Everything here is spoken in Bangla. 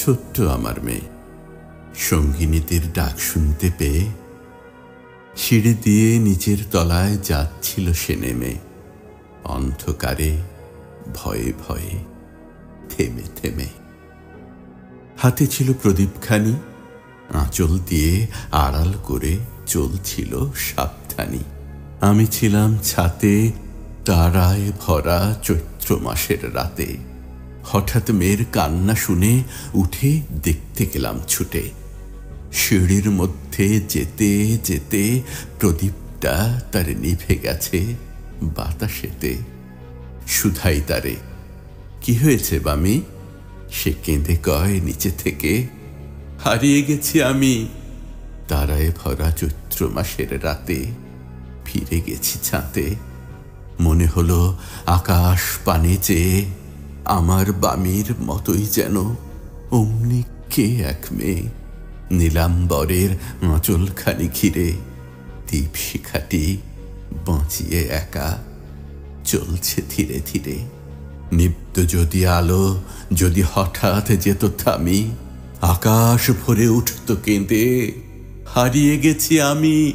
ছোট্ট আমার মেয়ে সঙ্গিনীদের ডাক শুনতে পেয়ে সিঁড়ি দিয়ে নিচের তলায় যাচ্ছিল সে নেমে, অন্ধকারে ভয়ে ভয়ে থেমে থেমে। হাতে ছিল প্রদীপখানি, আঁচল দিয়ে আড়াল করে চলছিল সাবধানী। আমি ছিলাম ছাতে তারায় ভরা চৈত্র মাসের রাতে। হঠাৎ মেয়ের কান্না শুনে উঠে দেখতে গেলাম ছুটে। সিঁড়ির মধ্যে যেতে যেতে প্রদীপটা তার নিভে গেছে বাতাসেতে। শুধাই তারে, কি হয়েছে বামি? সে কেঁদে কয় নিচে থেকে, হারিয়ে গেছি আমি তারায় ভরা চৈত্র মাসের রাতে। ফিরে গেছি ছাতে, মনে হলো আকাশ পানে চেয়ে আমার বামির মতোই যেন অমনি কে এক মেয়ে নীলাম্বরের আঁচলখানি ঘিরে দীপ শিখাটি বাঁচিয়ে একা চলছে ধীরে ধীরে। নিব্ধ যদি আলো যদি হঠাৎ যেত থামি, আকাশ ভরে উঠত কেঁদে, হারিয়ে গেছি আমি